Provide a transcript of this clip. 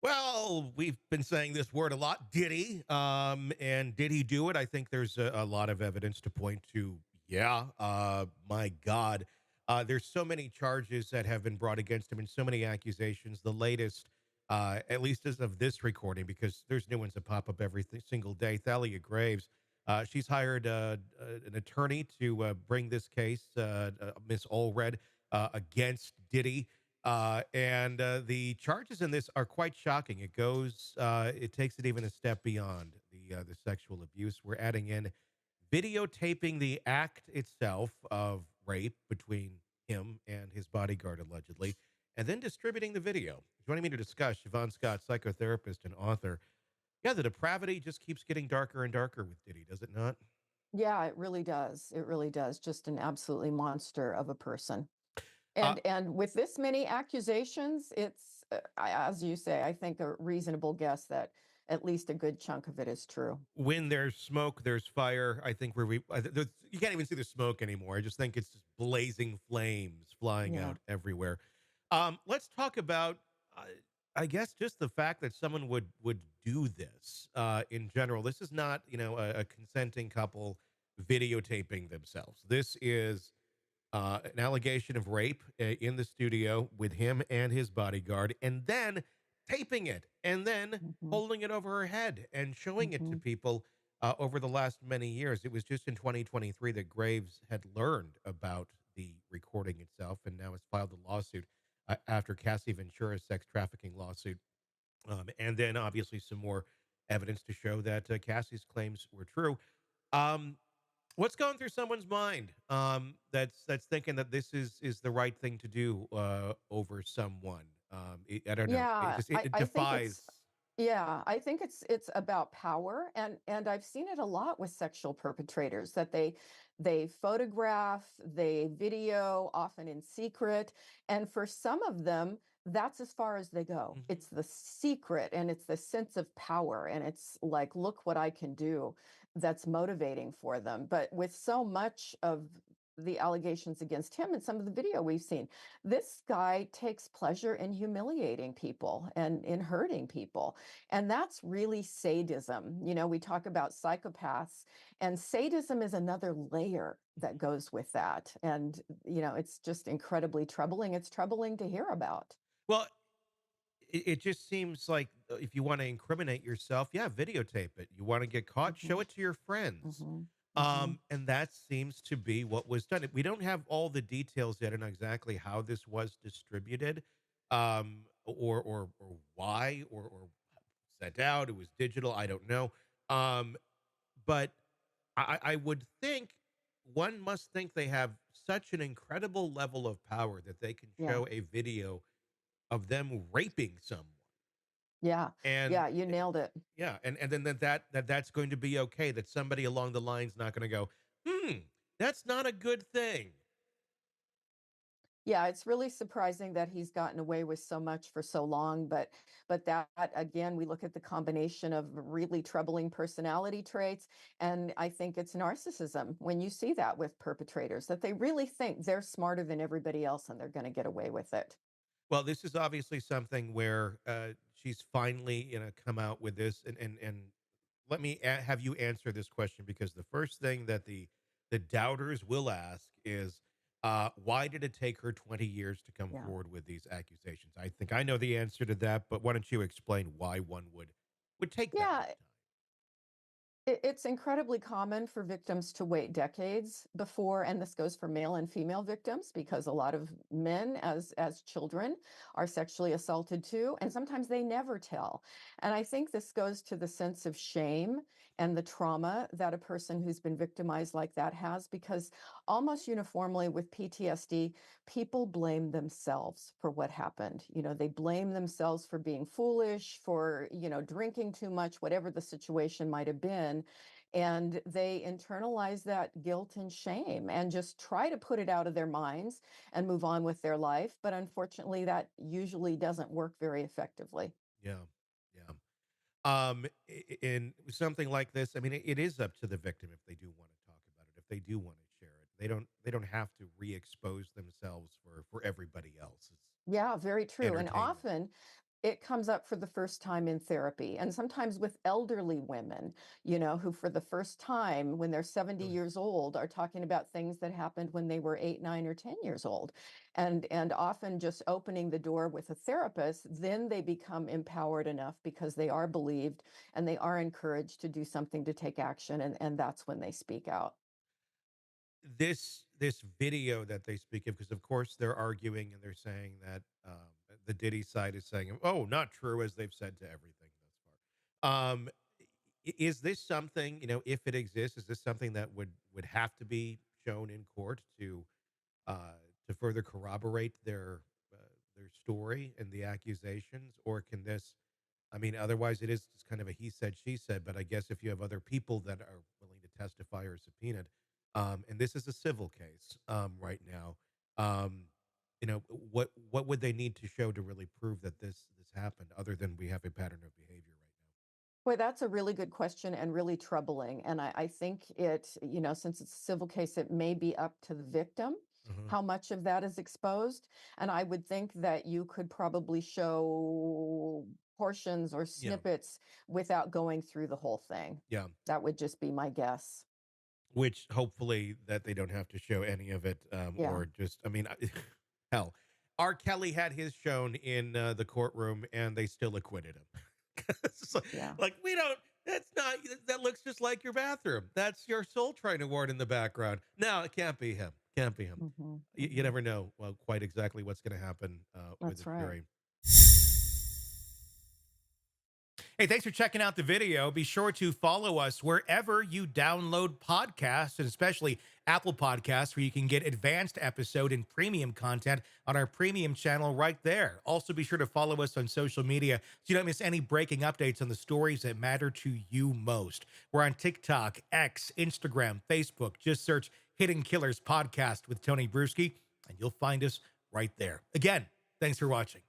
Well, we've been saying this word a lot, Diddy. And did he do it? I think there's a lot of evidence to point to. Yeah. My God. There's so many charges that have been brought against him and so many accusations. The latest, at least as of this recording, because there's new ones that pop up every single day. Thalia Graves, she's hired an attorney to bring this case, Miss Allred, against Diddy. And the charges in this are quite shocking. It takes it even a step beyond the sexual abuse. We're adding in videotaping the act itself of rape between him and his bodyguard, allegedly, and then distributing the video. Joining me to discuss, Siobhan Scott, psychotherapist and author. Yeah, the depravity just keeps getting darker and darker with Diddy, does it not? Yeah, it really does. It really does. Just an absolutely monster of a person. Uh, And with this many accusations, it's as you say, I think a reasonable guess that at least a good chunk of it is true. when there's smoke, there's fire. I think you can't even see the smoke anymore. I just think it's just blazing flames flying Yeah. out everywhere. Let's talk about, uh, I guess, just the fact that someone would do this in general. This is not, a consenting couple videotaping themselves. This is an allegation of rape in the studio with him and his bodyguard, and then taping it, and then Hmm. holding it over her head and showing it to Hmm. people over the last many years. It was just in 2023 that Graves had learned about the recording itself, and now has filed a lawsuit after Cassie Ventura's sex trafficking lawsuit, and then obviously some more evidence to show that Cassie's claims were true. Um, What's going through someone's mind, that's thinking that this is the right thing to do, over someone? I don't know. It Yeah, just I, it I think it's defies. yeah, I think it's about power, and I've seen it a lot with sexual perpetrators that they photograph, they video, often in secret, and for some of them, that's as far as they go. Mhm. It's the secret and it's the sense of power, and it's like, look what I can do, that's motivating for them. But with so much of the allegations against him and some of the video we've seen, this guy takes pleasure in humiliating people and in hurting people. And that's really sadism. We talk about psychopaths, and sadism is another layer that goes with that. And, it's just incredibly troubling. It's troubling to hear about. Well, it just seems like, if you wanna incriminate yourself, yeah, videotape it. You wanna get caught, show Hmm. it to your friends. Hmm. Hmm. And that seems to be what was done. We don't have all the details yet on exactly how this was distributed, or why, or sent out. It was digital. I don't know. Um, but I would think, one must think they have such an incredible level of power that they can Yeah. show a video of them raping someone. Yeah. And Yeah. You nailed it. yeah, and then that's going to be okay. That somebody along the line's not going to go, that's not a good thing. Yeah, it's really surprising that he's gotten away with so much for so long, but that again, we look at the combination of really troubling personality traits, and I think it's narcissism when you see that with perpetrators, that they really think they're smarter than everybody else and they're going to get away with it. Well, this is obviously something where she's finally, come out with this, and let me have you answer this question, because the first thing that the doubters will ask is, why did it take her 20 years to come Yeah. forward with these accusations? I think I know the answer to that, but why don't you explain why one would take that much Yeah, time? it's incredibly common for victims to wait decades before, and this goes for male and female victims, because a lot of men as children are sexually assaulted too, and sometimes they never tell. And I think this goes to the sense of shame and the trauma that a person who's been victimized like that has, because almost uniformly with PTSD, people blame themselves for what happened. They blame themselves for being foolish, for, drinking too much, whatever the situation might have been, and they internalize that guilt and shame and just try to put it out of their minds and move on with their life. But unfortunately, that usually doesn't work very effectively. Yeah, yeah. In something like this, I mean, it is up to the victim if they do want to talk about it, if they do want to share it. They don't have to re-expose themselves for everybody else. It's Yeah, very true. And entertainment. often it comes up for the first time in therapy, and sometimes with elderly women, who for the first time when they're 70 Really? years old are talking about things that happened when they were 8, 9, or 10 years old. And often just opening the door with a therapist, then they become empowered enough because they are believed and they are encouraged to do something to take action, and that's when they speak out. This video that they speak of, because of course they're arguing and they're saying that the Diddy side is saying, "Oh, not true," as they've said to everything thus far. Is this something, if it exists, is this something that would have to be shown in court uh, to further corroborate their story and the accusations, or can this? I mean, otherwise it is just kind of a he said, she said. But I guess if you have other people that are willing to testify or subpoenaed, and this is a civil case right now, um, what would they need to show to really prove that this happened, other than we have a pattern of behavior right Boy, that's a really good question and really troubling. And I think since it's a civil case, it may be up to the victim now? how much of that is exposed. And I would think that you could probably show portions or Yeah, snippets without going through the whole thing. yeah. That would just be my guess. Which hopefully that they don't have to show any of it, Yeah. or just, I mean, hell, R. Kelly had his shown in the courtroom, and they still acquitted him. It's Yeah. like, we don't. That's not. That looks just like your bathroom. That's your soul train award in the background. No, it can't be him. Can't be him. Hmm. You Hmm. never know, well, quite exactly what's going to happen with the That's right. jury. Hey, thanks for checking out the video. Be sure to follow us wherever you download podcasts, and especially Apple Podcasts, where you can get advanced episode and premium content on our premium channel right there. Also, be sure to follow us on social media so you don't miss any breaking updates on the stories that matter to you most. We're on TikTok, X, Instagram, Facebook. Just search Hidden Killers Podcast with Tony Bruschi, and you'll find us right there. Again, thanks for watching.